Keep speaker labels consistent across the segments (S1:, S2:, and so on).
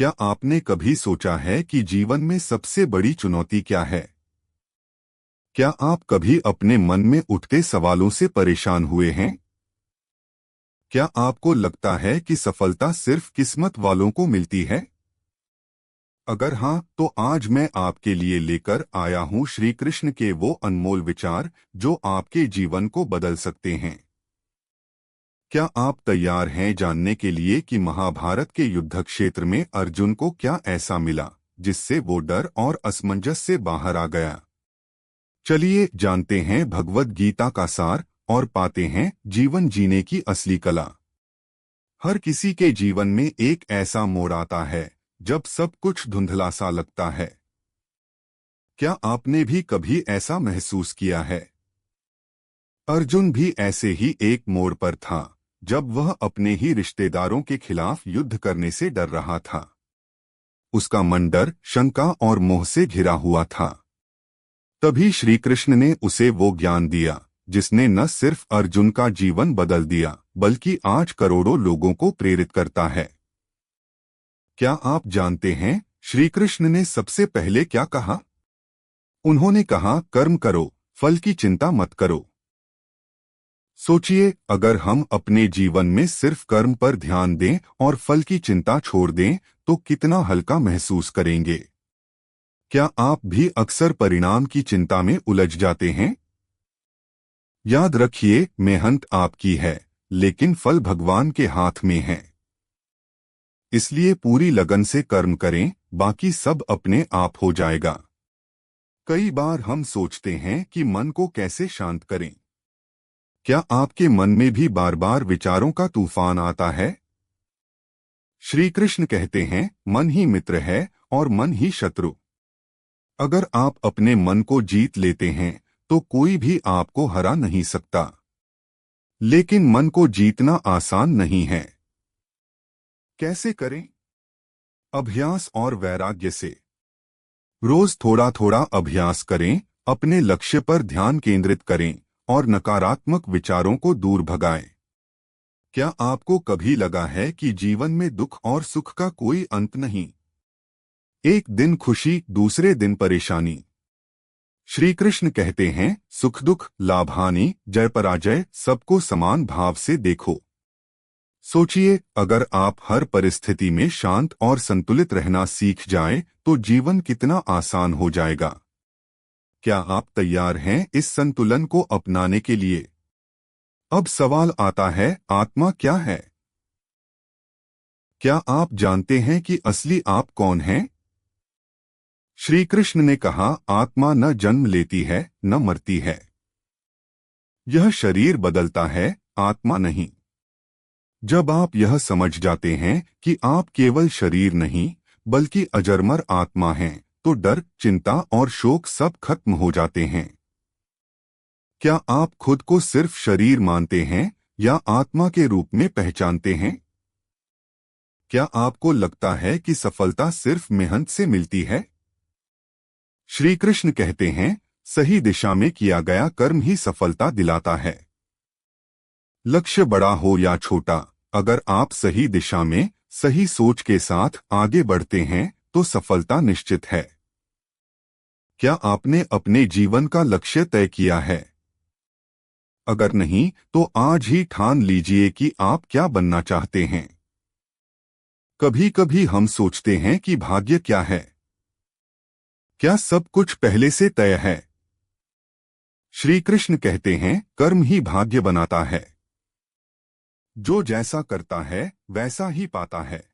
S1: क्या आपने कभी सोचा है कि जीवन में सबसे बड़ी चुनौती क्या है? क्या आप कभी अपने मन में उठते सवालों से परेशान हुए हैं? क्या आपको लगता है कि सफलता सिर्फ किस्मत वालों को मिलती है? अगर हाँ, तो आज मैं आपके लिए लेकर आया हूँ श्री कृष्ण के वो अनमोल विचार जो आपके जीवन को बदल सकते हैं। क्या आप तैयार हैं जानने के लिए कि महाभारत के युद्ध क्षेत्र में अर्जुन को क्या ऐसा मिला जिससे वो डर और असमंजस से बाहर आ गया? चलिए जानते हैं भगवद गीता का सार और पाते हैं जीवन जीने की असली कला। हर किसी के जीवन में एक ऐसा मोड़ आता है जब सब कुछ धुंधला सा लगता है। क्या आपने भी कभी ऐसा महसूस किया है? अर्जुन भी ऐसे ही एक मोड़ पर था जब वह अपने ही रिश्तेदारों के खिलाफ युद्ध करने से डर रहा था। उसका मन डर, शंका और मोह से घिरा हुआ था। तभी श्री कृष्ण ने उसे वो ज्ञान दिया जिसने न सिर्फ अर्जुन का जीवन बदल दिया बल्कि आज करोड़ों लोगों को प्रेरित करता है। क्या आप जानते हैं श्री कृष्ण ने सबसे पहले क्या कहा? उन्होंने कहा, कर्म करो, फल की चिंता मत करो। सोचिए, अगर हम अपने जीवन में सिर्फ कर्म पर ध्यान दें और फल की चिंता छोड़ दें तो कितना हल्का महसूस करेंगे। क्या आप भी अक्सर परिणाम की चिंता में उलझ जाते हैं? याद रखिए, मेहनत आपकी है लेकिन फल भगवान के हाथ में है। इसलिए पूरी लगन से कर्म करें, बाकी सब अपने आप हो जाएगा। कई बार हम सोचते हैं कि मन को कैसे शांत करें। क्या आपके मन में भी बार बार विचारों का तूफान आता है? श्री कृष्ण कहते हैं, मन ही मित्र है और मन ही शत्रु। अगर आप अपने मन को जीत लेते हैं तो कोई भी आपको हरा नहीं सकता। लेकिन मन को जीतना आसान नहीं है। कैसे करें? अभ्यास और वैराग्य से। रोज थोड़ा थोड़ा अभ्यास करें, अपने लक्ष्य पर ध्यान केंद्रित करें और नकारात्मक विचारों को दूर भगाएं। क्या आपको कभी लगा है कि जीवन में दुख और सुख का कोई अंत नहीं? एक दिन खुशी, दूसरे दिन परेशानी। श्री कृष्ण कहते हैं, सुख दुख, लाभ हानि, जय पराजय सबको समान भाव से देखो। सोचिए, अगर आप हर परिस्थिति में शांत और संतुलित रहना सीख जाएं, तो जीवन कितना आसान हो जाएगा। क्या आप तैयार हैं इस संतुलन को अपनाने के लिए? अब सवाल आता है, आत्मा क्या है? क्या आप जानते हैं कि असली आप कौन हैं? श्री कृष्ण ने कहा, आत्मा न जन्म लेती है न मरती है। यह शरीर बदलता है, आत्मा नहीं। जब आप यह समझ जाते हैं कि आप केवल शरीर नहीं बल्कि अजरमर आत्मा हैं, तो डर, चिंता और शोक सब खत्म हो जाते हैं। क्या आप खुद को सिर्फ शरीर मानते हैं या आत्मा के रूप में पहचानते हैं? क्या आपको लगता है कि सफलता सिर्फ मेहनत से मिलती है? श्री कृष्ण कहते हैं, सही दिशा में किया गया कर्म ही सफलता दिलाता है। लक्ष्य बड़ा हो या छोटा, अगर आप सही दिशा में सही सोच के साथ आगे बढ़ते हैं तो सफलता निश्चित है। क्या आपने अपने जीवन का लक्ष्य तय किया है? अगर नहीं, तो आज ही ठान लीजिए कि आप क्या बनना चाहते हैं। कभी कभी हम सोचते हैं कि भाग्य क्या है। क्या सब कुछ पहले से तय है? श्री कृष्ण कहते हैं, कर्म ही भाग्य बनाता है। जो जैसा करता है वैसा ही पाता है।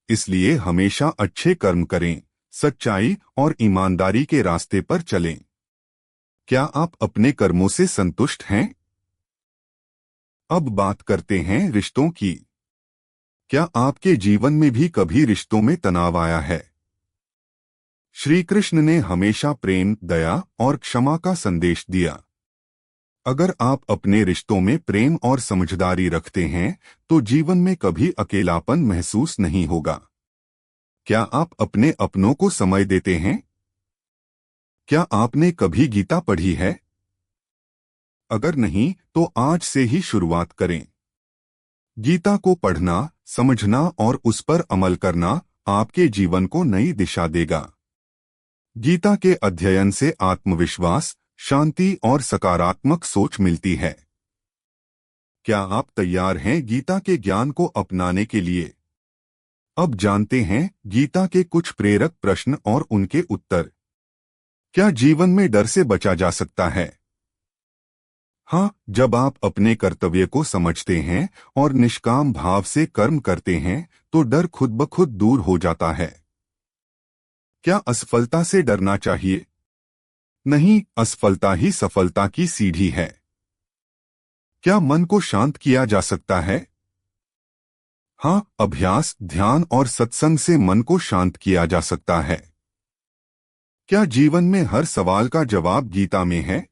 S1: इसलिए हमेशा अच्छे कर्म करें, सच्चाई और ईमानदारी के रास्ते पर चलें। क्या आप अपने कर्मों से संतुष्ट हैं? अब बात करते हैं रिश्तों की। क्या आपके जीवन में भी कभी रिश्तों में तनाव आया है? श्री कृष्ण ने हमेशा प्रेम, दया और क्षमा का संदेश दिया। अगर आप अपने रिश्तों में प्रेम और समझदारी रखते हैं तो जीवन में कभी अकेलापन महसूस नहीं होगा। क्या आप अपने अपनों को समय देते हैं? क्या आपने कभी गीता पढ़ी है? अगर नहीं, तो आज से ही शुरुआत करें। गीता को पढ़ना, समझना और उस पर अमल करना आपके जीवन को नई दिशा देगा। गीता के अध्ययन से आत्मविश्वास, शांति और सकारात्मक सोच मिलती है। क्या आप तैयार हैं गीता के ज्ञान को अपनाने के लिए? अब जानते हैं गीता के कुछ प्रेरक प्रश्न और उनके उत्तर। क्या जीवन में डर से बचा जा सकता है? हाँ, जब आप अपने कर्तव्य को समझते हैं और निष्काम भाव से कर्म करते हैं तो डर खुद ब खुद दूर हो जाता है। क्या असफलता से डरना चाहिए? नहीं, असफलता ही सफलता की सीढ़ी है। क्या मन को शांत किया जा सकता है? हाँ, अभ्यास, ध्यान और सत्संग से मन को शांत किया जा सकता है। क्या जीवन में हर सवाल का जवाब गीता में है?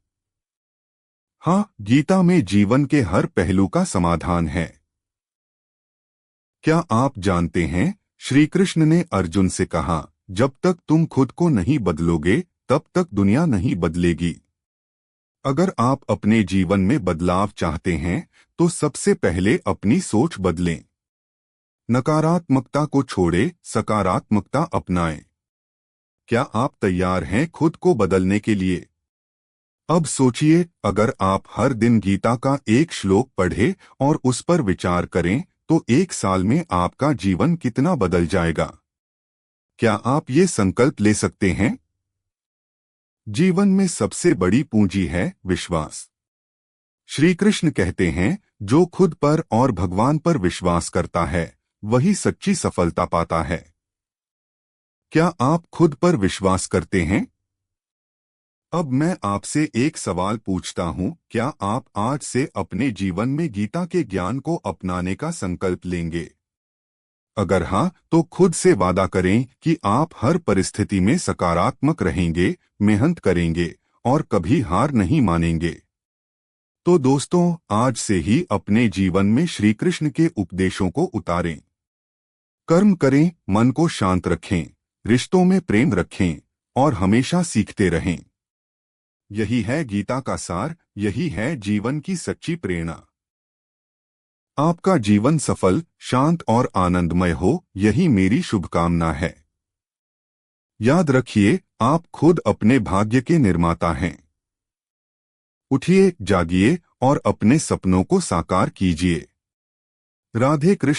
S1: हाँ, गीता में जीवन के हर पहलू का समाधान है। क्या आप जानते हैं, श्री कृष्ण ने अर्जुन से कहा, जब तक तुम खुद को नहीं बदलोगे तब तक दुनिया नहीं बदलेगी। अगर आप अपने जीवन में बदलाव चाहते हैं तो सबसे पहले अपनी सोच बदलें। नकारात्मकता को छोड़े, सकारात्मकता अपनाएं। क्या आप तैयार हैं खुद को बदलने के लिए? अब सोचिए, अगर आप हर दिन गीता का एक श्लोक पढ़ें और उस पर विचार करें तो 1 साल में आपका जीवन कितना बदल जाएगा। क्या आप ये संकल्प ले सकते हैं? जीवन में सबसे बड़ी पूंजी है विश्वास। श्री कृष्ण कहते हैं, जो खुद पर और भगवान पर विश्वास करता है वही सच्ची सफलता पाता है। क्या आप खुद पर विश्वास करते हैं? अब मैं आपसे एक सवाल पूछता हूं, क्या आप आज से अपने जीवन में गीता के ज्ञान को अपनाने का संकल्प लेंगे? अगर हाँ, तो खुद से वादा करें कि आप हर परिस्थिति में सकारात्मक रहेंगे, मेहनत करेंगे और कभी हार नहीं मानेंगे। तो दोस्तों, आज से ही अपने जीवन में श्री कृष्ण के उपदेशों को उतारें। कर्म करें, मन को शांत रखें, रिश्तों में प्रेम रखें और हमेशा सीखते रहें। यही है गीता का सार, यही है जीवन की सच्ची प्रेरणा। आपका जीवन सफल, शांत और आनंदमय हो, यही मेरी शुभकामना है। याद रखिए, आप खुद अपने भाग्य के निर्माता हैं। उठिए, जागिए और अपने सपनों को साकार कीजिए। राधे कृष्ण।